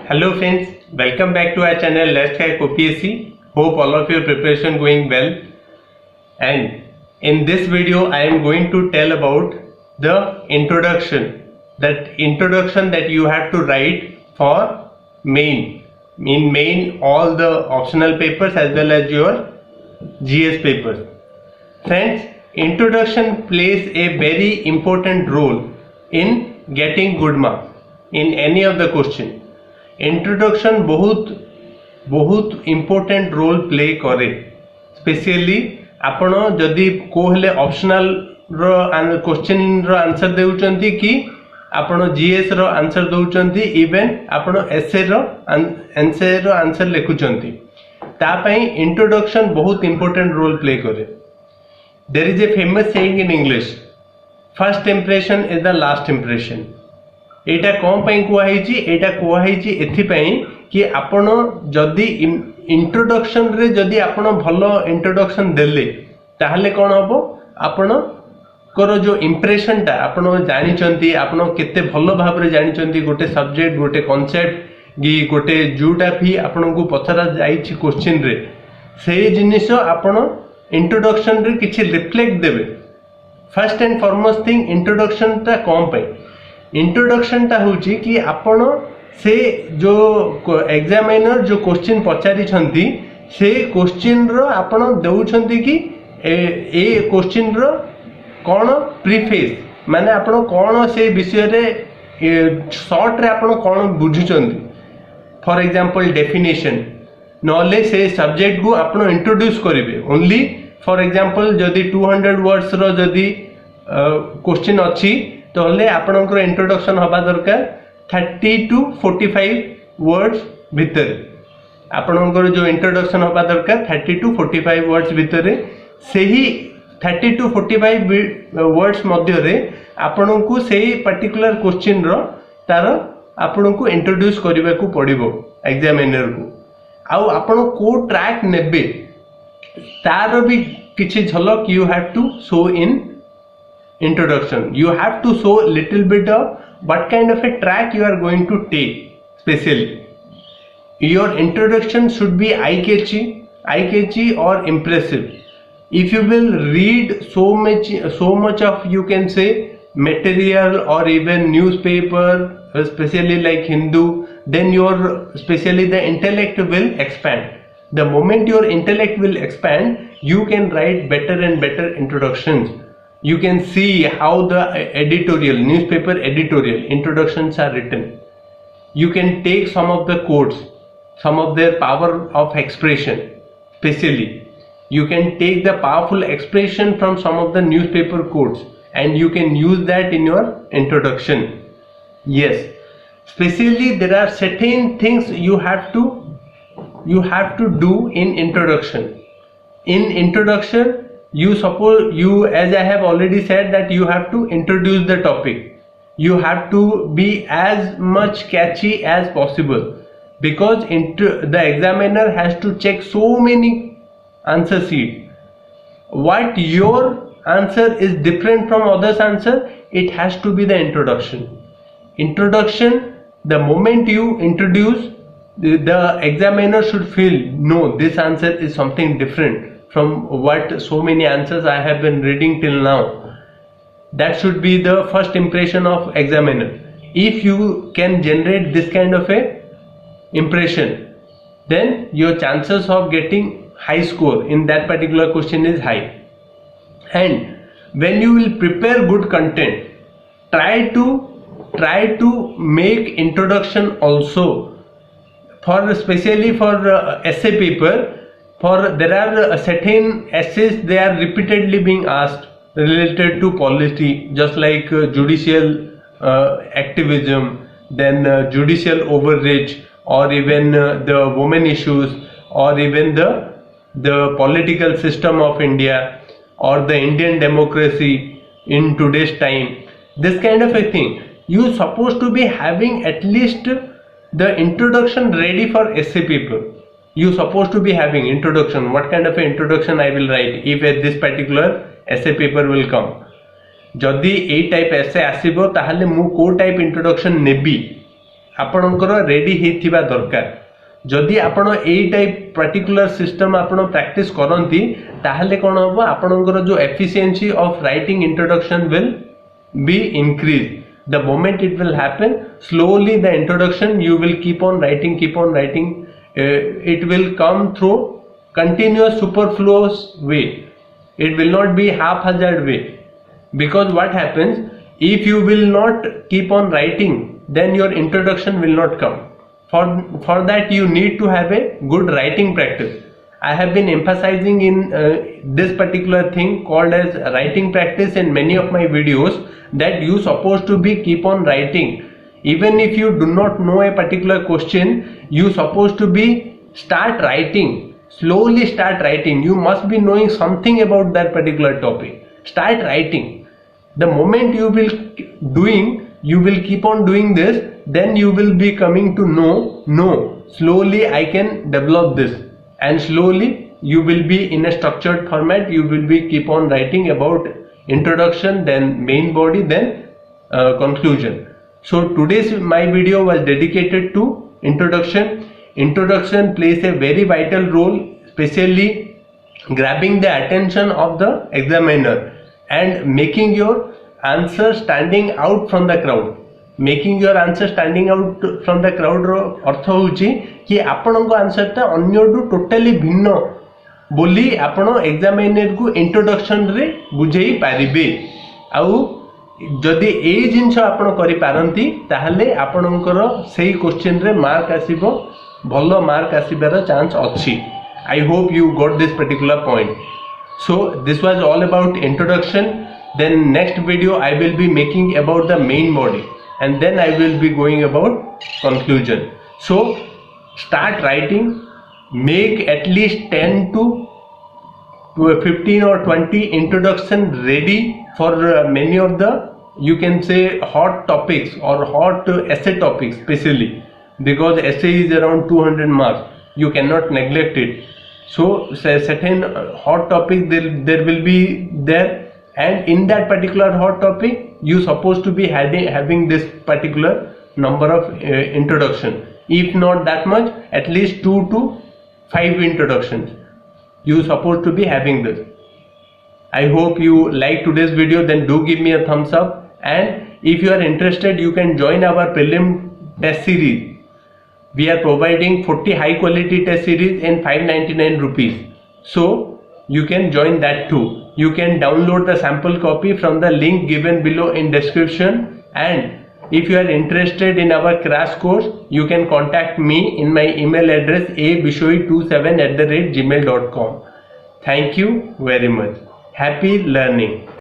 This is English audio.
Hello friends, welcome back to our channel Let's Crack OPSC. Hope all of your preparation going well. And in this video I am going to tell about the introduction. That introduction that you have to write for main. In main all the optional papers as well as your GS papers. Friends, introduction plays a very important role in getting good marks in any of the question. Introduction बहुत important role play करे specially आपण जदि कोहले optional रो question रो answer देउचंती कि आपण जीएस रो आंसर दउचंती इवन आपण एसए रो आंसर लिखुचंती ता पई इंट्रोडक्शन बहुत इम्पोर्टेंट रोल प्ले करे. There is a famous saying in English, first impression is the last impression. एटा कौन पई कुआही एटा कुआही एथिपई कि आपण जदि इंट्रोडक्शन रे जदि आपण भलो इंट्रोडक्शन देले ताहले कोन हबो आपण कर जो इंप्रेशन ता आपण जानिचंती आपण केते भलो भाव रे जानिचंती गोटे सब्जेक्ट गोटे कांसेप्ट गी गोटे जोटा भी आपण को पथरा जाईछि क्वेश्चन रे से जिनिस आपण इंट्रोडक्शन रे किछि रिफ्लेक्ट देबे. First and foremost thing introduction ता कौन पई इंट्रोडक्शन टा होची कि आपण से जो एग्जामिनर जो क्वेश्चन पचारि छंती से क्वेश्चन रो आपण देउछंती कि ए क्वेश्चन रो कोन प्रीफेस माने आपण कोन से विषय रे शॉर्ट रे आपण कोन बुझुचंती. फॉर एग्जांपल डेफिनेशन नॉले से सब्जेक्ट को आपण इंट्रोड्यूस करिवे ओनली. फॉर एग्जांपल जदी 200 वर्ड्स रो जदी क्वेश्चन अछि तोले आपणकर इंट्रोडक्शन हवा दरकार 30 to 45 वर्ड्स भितर. आपणकर जो इंट्रोडक्शन हवा दरकार 30 to 45 वर्ड्स भितर से ही 30 to 45 वर्ड्स मध्य रे आपन को सेही पर्टिकुलर क्वेश्चन रो तार आपन को इंट्रोड्यूस करबा को पड़िबो एग्जामिनर को. आउ आपन को ट्रैक नेबे तार भी किछि झलक you have to show in introduction. You have to show little bit of what kind of a track you are going to take. Specially your introduction should be eye-catchy or impressive. If you will read so much of, you can say, material or even newspaper, especially like Hindu, then your especially the intellect will expand. The moment your intellect will expand, you can write better and better introductions. You can see how the editorial, newspaper editorial introductions are written. You can take some of the quotes, some of their power of expression. Especially, you can take the powerful expression from some of the newspaper quotes and you can use that in your introduction. Yes, especially there are certain things you have to do in introduction. In introduction, you as I have already said that you have to introduce the topic. You have to be as much catchy as possible because the examiner has to check so many answer sheet. What your answer is different from others answer, it has to be the introduction. The moment you introduce, the examiner should feel no, this answer is something different from what so many answers I have been reading till now. That should be the first impression of examiner. If you can generate this kind of a impression, then your chances of getting high score in that particular question is high. And when you will prepare good content, try to make introduction also especially for essay paper. For there are certain essays they are repeatedly being asked related to polity, just like judicial activism, then judicial overreach, or even the women issues, or even the political system of India, or the Indian democracy in today's time. This kind of a thing you supposed to be having at least the introduction ready for essay paper. You supposed to be having introduction. What kind of an introduction I will write if this particular essay paper will come. जदि ए type essay आसीबो ताहले मु को type introduction नेबी आपणकर ready हेथिबा दरकार जदि आपण एई type particular system आपण practice करंती ताहले कोन हो आपणकर जो efficiency of writing introduction will be increase the moment it will happen slowly the introduction you will keep on writing it will come through continuous superfluous way it will not be haphazard way because what happens if you will not keep on writing then your introduction will not come for that you need to have a good writing practice I have been emphasizing in this particular thing called as writing practice in many of my videos that you supposed to be keep on writing even if you do not know a particular question you supposed to be start writing slowly start writing you must be knowing something about that particular topic start writing the moment you will keep on doing this then you will be coming to know slowly I can develop this and slowly you will be in a structured format you will be keep on writing about introduction then main body then conclusion so today's my video was dedicated to introduction plays a very vital role especially grabbing the attention of the examiner and making your answer standing out from the crowd making your answer standing out from the crowd रो अर्थ होची कि आपन को answer ता अन्य two totally भिन्न बोली आपण examiner को इंट्रोडक्शन रे बुझेई पारिबे आउ जदि ए जिंस आपण करि पारंती ताहले आपणकर सेही क्वेश्चन रे मार्क आसीबो भलो मार्क आसीबार चांस अछि I hope you got this particular point so this was all about introduction then next video I will be making about the main body and then I will be going about conclusion so start writing make at least 10 to 15 or 20 introduction ready for many of the you can say hot topics or hot essay topics especially because essay is around 200 marks you cannot neglect it so certain hot topic there will be there and in that particular hot topic you supposed to be having this particular number of introduction if not that much at least 2 to 5 introductions you supposed to be having this I hope you like today's video then do give me a thumbs up and if you are interested you can join our prelim test series we are providing 40 high quality test series in 599 rupees so you can join that too you can download the sample copy from the link given below in description and if you are interested in our crash course you can contact me in my email address abishoi27@gmail.com thank you very much happy learning